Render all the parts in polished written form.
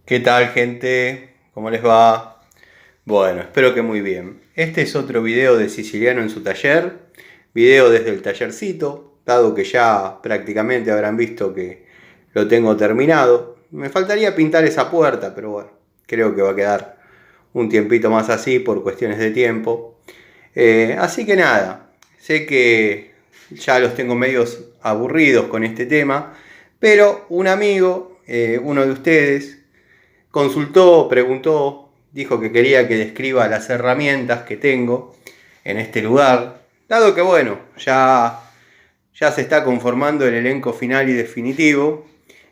¿Qué tal, gente? ¿Cómo les va? Bueno, espero que muy bien. Este es otro video de Siciliano en su taller, video desde el tallercito, dado que ya prácticamente habrán visto que lo tengo terminado. Me faltaría pintar esa puerta, pero bueno, creo que va a quedar un tiempito más así por cuestiones de tiempo. Así que nada, sé que ya los tengo medios aburridos con este tema, pero un amigo, uno de ustedes, consultó, preguntó, dijo que quería que describa las herramientas que tengo en este lugar, dado que bueno, ya se está conformando el elenco final y definitivo,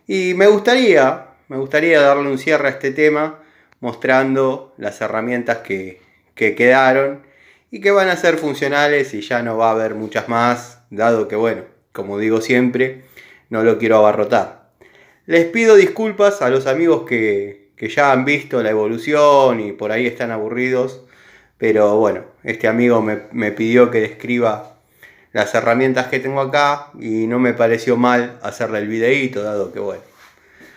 y me gustaría darle un cierre a este tema mostrando las herramientas que quedaron y que van a ser funcionales y ya no va a haber muchas más, dado que bueno, como digo siempre, no lo quiero abarrotar. Les pido disculpas a los amigos que ya han visto la evolución y por ahí están aburridos, pero bueno, este amigo me pidió que describa las herramientas que tengo acá y no me pareció mal hacerle el videíto, dado que bueno,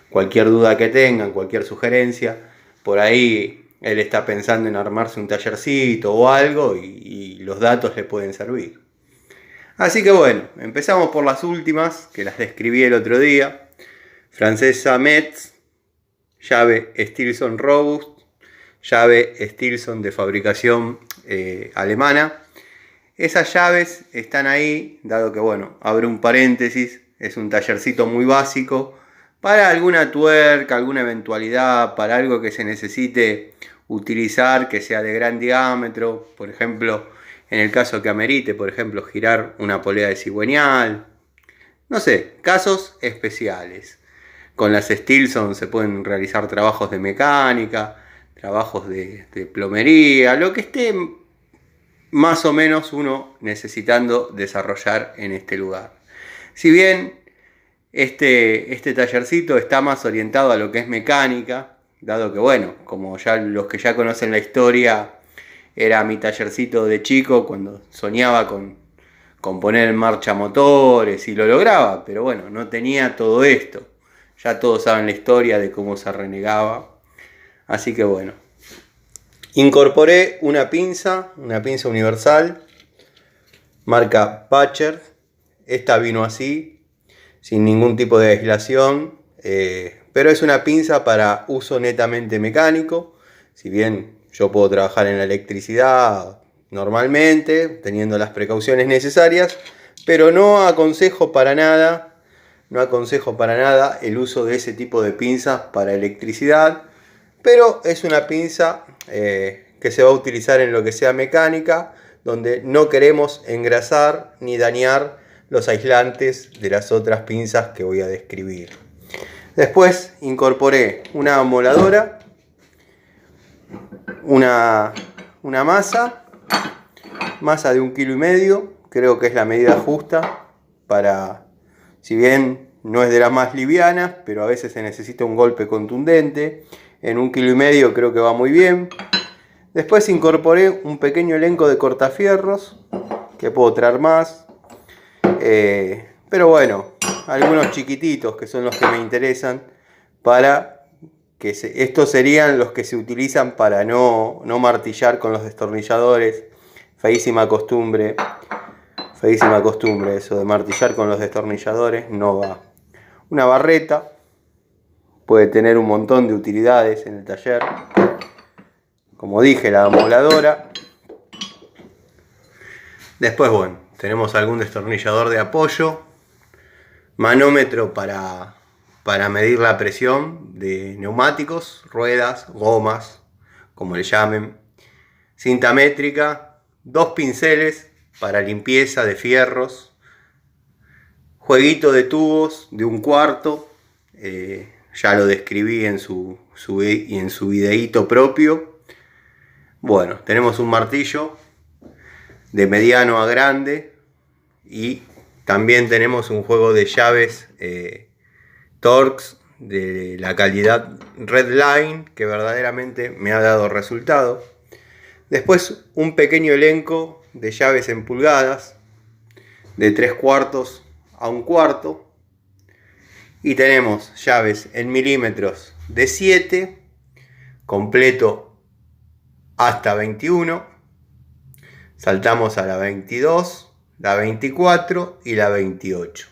cualquier duda que tengan, cualquier sugerencia, por ahí él está pensando en armarse un tallercito o algo y los datos le pueden servir. Así que bueno, empezamos por las últimas, que las describí el otro día. Francesa Metz, llave Stilson Robust, llave Stilson de fabricación alemana. Esas llaves están ahí, dado que bueno, abro un paréntesis, es un tallercito muy básico para alguna tuerca, alguna eventualidad, para algo que se necesite utilizar que sea de gran diámetro, por ejemplo, en el caso que amerite, por ejemplo, girar una polea de cigüeñal, no sé, casos especiales. Con las Stilson se pueden realizar trabajos de mecánica, trabajos de plomería, lo que esté más o menos uno necesitando desarrollar en este lugar. Si bien este tallercito está más orientado a lo que es mecánica, dado que bueno, como ya los que ya conocen la historia, era mi tallercito de chico cuando soñaba con poner en marcha motores y lo lograba, pero bueno, no tenía todo esto. Ya todos saben la historia de cómo se renegaba. Así que bueno. Incorporé una pinza universal, marca Patcher. Esta vino así, sin ningún tipo de aislación, pero es una pinza para uso netamente mecánico. Si bien yo puedo trabajar en la electricidad normalmente, teniendo las precauciones necesarias, pero no aconsejo para nada el uso de ese tipo de pinzas para electricidad, pero es una pinza que se va a utilizar en lo que sea mecánica, donde no queremos engrasar ni dañar los aislantes de las otras pinzas que voy a describir. Después incorporé una moladora, una masa de 1,5 kg, creo que es la medida justa para, si bien no es de las más livianas, pero a veces se necesita un golpe contundente. En 1,5 kg creo que va muy bien. Después incorporé un pequeño elenco de cortafierros, que puedo traer más. Pero bueno, algunos chiquititos que son los que me interesan para que estos serían los que se utilizan para no martillar con los destornilladores. Feísima costumbre eso de martillar con los destornilladores, no va. Una barreta puede tener un montón de utilidades en el taller. Como dije, la amoladora. Después, bueno, tenemos algún destornillador de apoyo, manómetro para medir la presión de neumáticos, ruedas, gomas, como le llamen, cinta métrica, 2 pinceles para limpieza de fierros, jueguito de tubos de 1/4, ya lo describí en su videíto propio. Bueno, tenemos un martillo de mediano a grande y también tenemos un juego de llaves Torx de la calidad Redline, que verdaderamente me ha dado resultado. Después un pequeño elenco de llaves en pulgadas de 3/4 a 1/4. Y tenemos llaves en milímetros de 7, completo hasta 21. Saltamos a la 22, la 24 y la 28.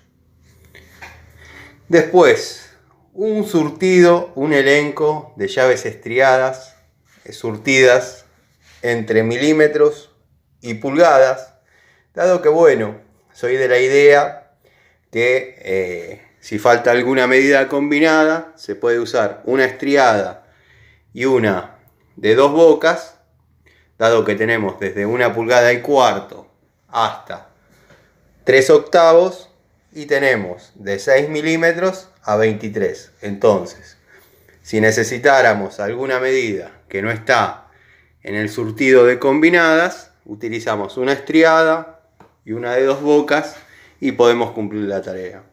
Después, un surtido, un elenco de llaves estriadas, surtidas entre milímetros y pulgadas, dado que, bueno, soy de la idea que si falta alguna medida combinada, se puede usar una estriada y una de 2 bocas, dado que tenemos desde 1 pulgada y cuarto hasta 3 octavos, y tenemos de 6 milímetros a 23. Entonces, si necesitáramos alguna medida que no está en el surtido de combinadas, utilizamos una estriada y una de 2 bocas y podemos cumplir la tarea.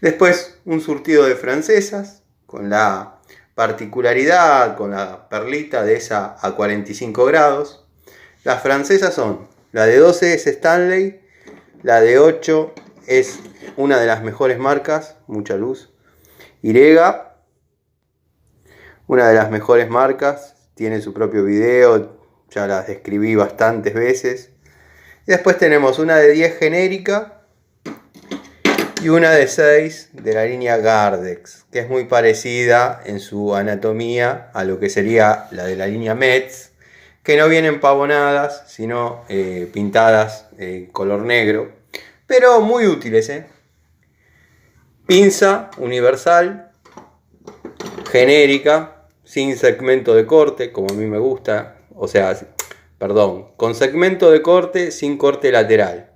Después, un surtido de francesas con la particularidad, con la perlita de esa a 45 grados. Las francesas son, la de 12 es Stanley, la de 8 es una de las mejores marcas, mucha luz, Irega, una de las mejores marcas, tiene su propio video, ya las describí bastantes veces. Y después tenemos una de 10 genérica y una de 6 de la línea Gardex, que es muy parecida en su anatomía a lo que sería la de la línea Metz, que no vienen pavonadas, sino pintadas color negro, pero muy útiles. Pinza universal, genérica, sin segmento de corte, como a mí me gusta, con segmento de corte, sin corte lateral.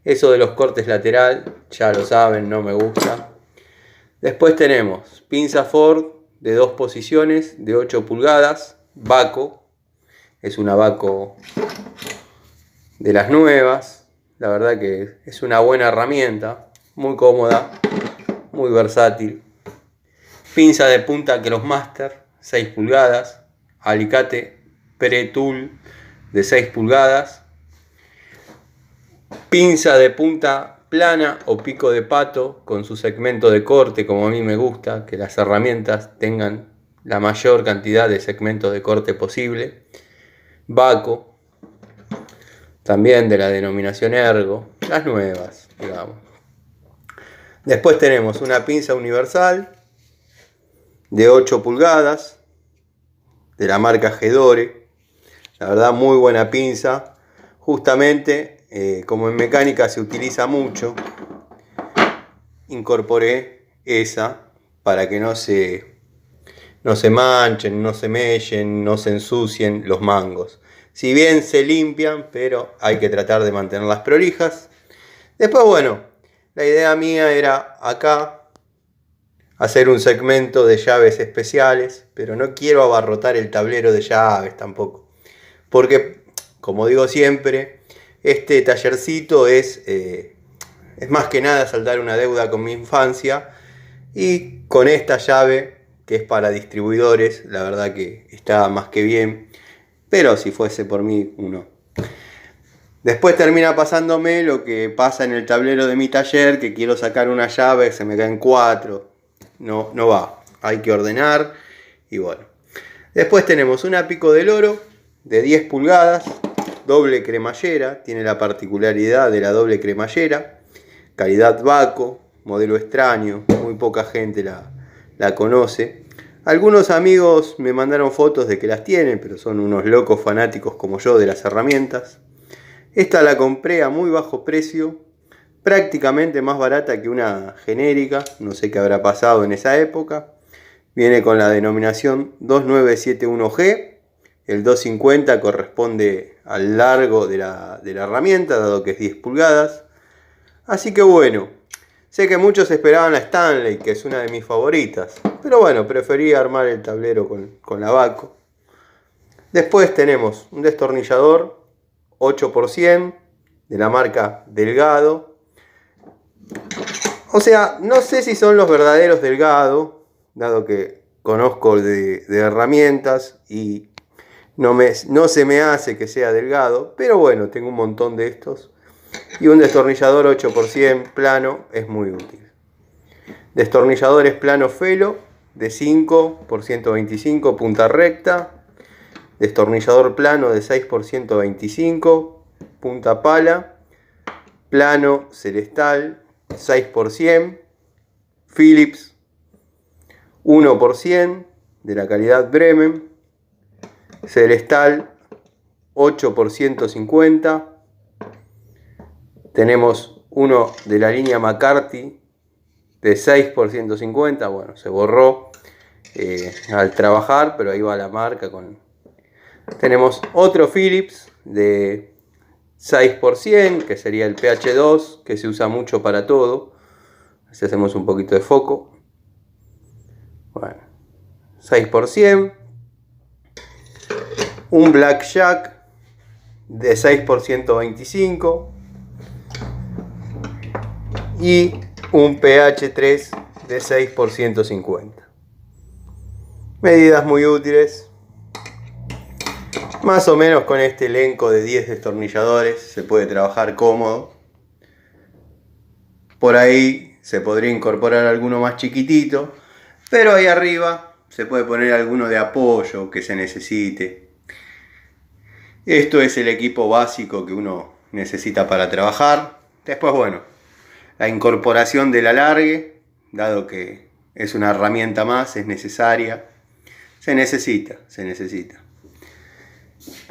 Eso de los cortes lateral, ya lo saben, no me gusta. Después tenemos pinza Ford de 2 posiciones, de 8 pulgadas, Baco. Es una Baco de las nuevas. La verdad que es una buena herramienta, muy cómoda, muy versátil. Pinza de punta Crossmaster, 6 pulgadas. Alicate Pre-Tool de 6 pulgadas. Pinza de punta plana o pico de pato con su segmento de corte, como a mí me gusta, que las herramientas tengan la mayor cantidad de segmentos de corte posible. Baco, también de la denominación Ergo, las nuevas, digamos. Después tenemos una pinza universal de 8 pulgadas, de la marca Gedore. La verdad, muy buena pinza. Justamente, como en mecánica se utiliza mucho, incorporé esa para que no se manchen, no se mellen, no se ensucien los mangos. Si bien se limpian, pero hay que tratar de mantenerlas prolijas. Después, bueno, la idea mía era acá hacer un segmento de llaves especiales, pero no quiero abarrotar el tablero de llaves tampoco. Porque, como digo siempre, este tallercito es más que nada saldar una deuda con mi infancia. Y con esta llave, que es para distribuidores, la verdad que está más que bien. Pero si fuese por mí, uno. Después termina pasándome lo que pasa en el tablero de mi taller, que quiero sacar una llave, se me caen 4. No va, hay que ordenar y bueno. Después tenemos una pico del oro de 10 pulgadas, doble cremallera, tiene la particularidad de la doble cremallera, calidad Baco, modelo extraño, muy poca gente la conoce. Algunos amigos me mandaron fotos de que las tienen, pero son unos locos fanáticos como yo de las herramientas. Esta la compré a muy bajo precio, prácticamente más barata que una genérica, no sé qué habrá pasado en esa época. Viene con la denominación 2971G, el 250 corresponde al largo de la herramienta, dado que es 10 pulgadas. Así que bueno, sé que muchos esperaban la Stanley, que es una de mis favoritas, pero bueno, preferí armar el tablero con la Baco. Después tenemos un destornillador 8x100 de la marca Delgado. O sea, no sé si son los verdaderos Delgado, dado que conozco de herramientas y no se me hace que sea Delgado, pero bueno, tengo un montón de estos. Y un destornillador 8x100 plano es muy útil. Destornilladores plano Felo de 5 por 125, punta recta. Destornillador plano de 6 por 125, punta pala. Plano Celestal 6 por 100. Phillips 1 por 100 de la calidad Bremen. Celestal 8 por 150. Tenemos uno de la línea McCarthy de 6 por 150. Bueno, se borró al trabajar, pero ahí va la marca con... Tenemos otro Phillips de 6 por 100, que sería el PH2, que se usa mucho para todo. Así hacemos un poquito de foco. Bueno, 6 por 100. Un Blackjack de 6 por 125. Y un PH3 de 6 por 150. Medidas muy útiles. Más o menos con este elenco de 10 destornilladores se puede trabajar cómodo. Por ahí se podría incorporar alguno más chiquitito, pero ahí arriba se puede poner alguno de apoyo que se necesite. Esto es el equipo básico que uno necesita para trabajar. Después, bueno, la incorporación del alargue, dado que es una herramienta más, es necesaria. Se necesita.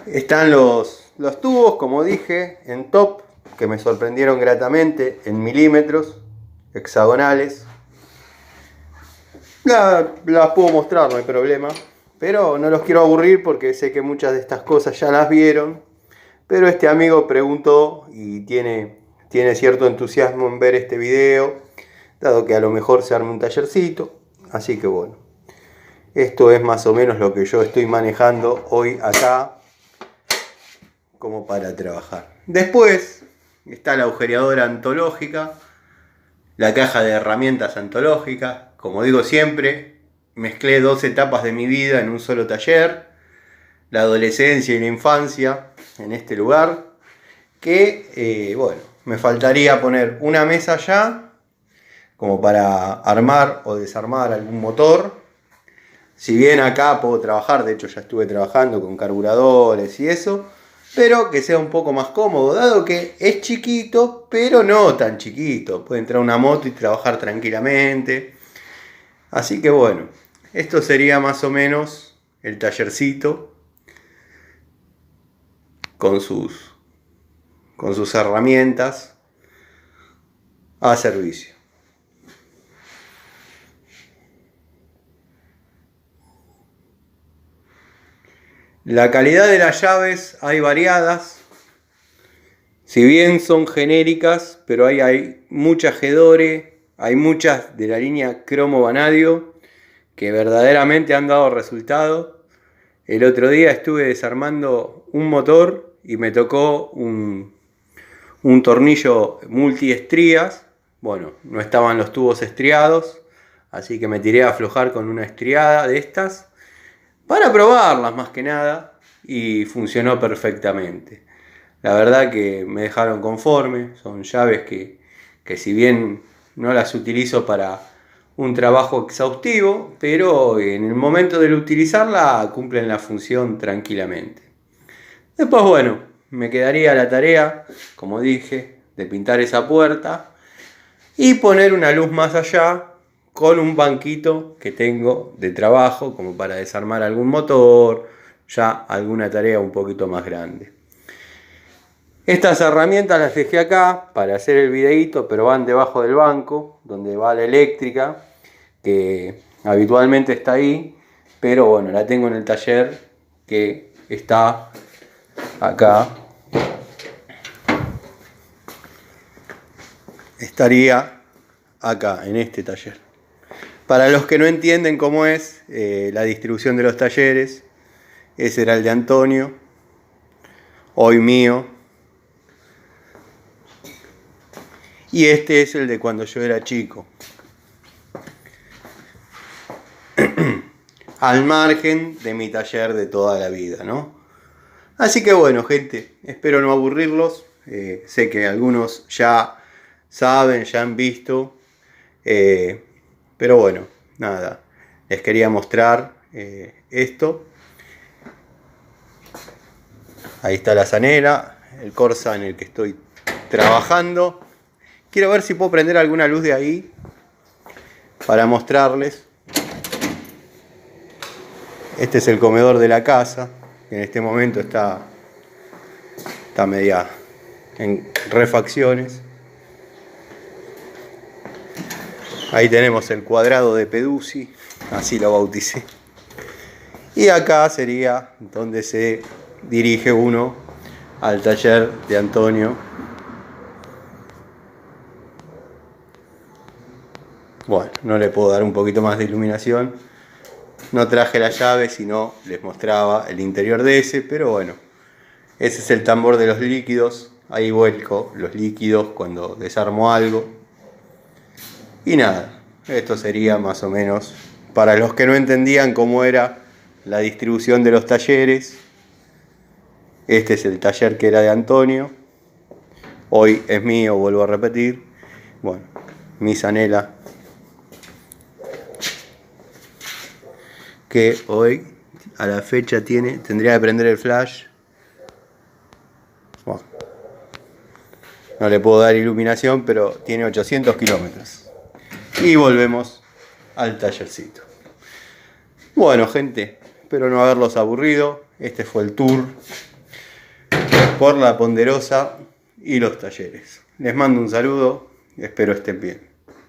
Están los tubos, como dije, en top, que me sorprendieron gratamente, en milímetros, hexagonales. Las puedo mostrar, no hay problema, pero no los quiero aburrir porque sé que muchas de estas cosas ya las vieron. Pero este amigo preguntó y tiene cierto entusiasmo en ver este video, dado que a lo mejor se arme un tallercito. Así que bueno, esto es más o menos lo que yo estoy manejando hoy acá como para trabajar. Después está la agujereadora antológica, la caja de herramientas antológica. Como digo siempre, mezclé 2 etapas de mi vida en un solo taller: la adolescencia y la infancia en este lugar, que bueno, me faltaría poner una mesa allá como para armar o desarmar algún motor. Si bien acá puedo trabajar, de hecho ya estuve trabajando con carburadores y eso, pero que sea un poco más cómodo, dado que es chiquito, pero no tan chiquito. Puede entrar una moto y trabajar tranquilamente. Así que bueno, esto sería más o menos el tallercito con sus herramientas a servicio. La calidad de las llaves hay variadas. Si bien son genéricas, pero hay muchas Gedore, hay muchas de la línea Cromo Vanadio que verdaderamente han dado resultado. El otro día estuve desarmando un motor y me tocó un tornillo multiestrías. Bueno, no estaban los tubos estriados, así que me tiré a aflojar con una estriada de estas para probarlas más que nada, y funcionó perfectamente. La verdad que me dejaron conforme. Son llaves que si bien no las utilizo para un trabajo exhaustivo, pero en el momento de utilizarla cumplen la función tranquilamente. Después, bueno, me quedaría la tarea, como dije, de pintar esa puerta y poner una luz más allá con un banquito que tengo de trabajo como para desarmar algún motor, ya alguna tarea un poquito más grande. Estas herramientas las dejé acá para hacer el videíto, pero van debajo del banco, donde va la eléctrica, que habitualmente está ahí, pero bueno, la tengo en el taller que está acá. Estaría acá, en este taller. Para los que no entienden cómo es la distribución de los talleres, ese era el de Antonio, hoy mío, y este es el de cuando yo era chico. Al margen de mi taller de toda la vida, ¿no? Así que bueno, gente, espero no aburrirlos. Sé que algunos ya saben, ya han visto Pero bueno, nada, les quería mostrar esto. Ahí está la zanela, el Corsa en el que estoy trabajando. Quiero ver si puedo prender alguna luz de ahí para mostrarles. Este es el comedor de la casa, que en este momento está media en refacciones. Ahí tenemos el cuadrado de Peduzzi, así lo bauticé. Y acá sería donde se dirige uno al taller de Antonio. Bueno, no le puedo dar un poquito más de iluminación. No traje la llave, sino les mostraba el interior de ese, pero bueno. Ese es el tambor de los líquidos. Ahí vuelco los líquidos cuando desarmo algo. Y nada, esto sería más o menos para los que no entendían cómo era la distribución de los talleres. Este es el taller que era de Antonio. Hoy es mío, vuelvo a repetir. Bueno, mi zanela, que hoy a la fecha tendría que prender el flash. Bueno, no le puedo dar iluminación, pero tiene 800 kilómetros. Y volvemos al tallercito. Bueno, gente, espero no haberlos aburrido. Este fue el tour por la Ponderosa y los talleres. Les mando un saludo, espero estén bien.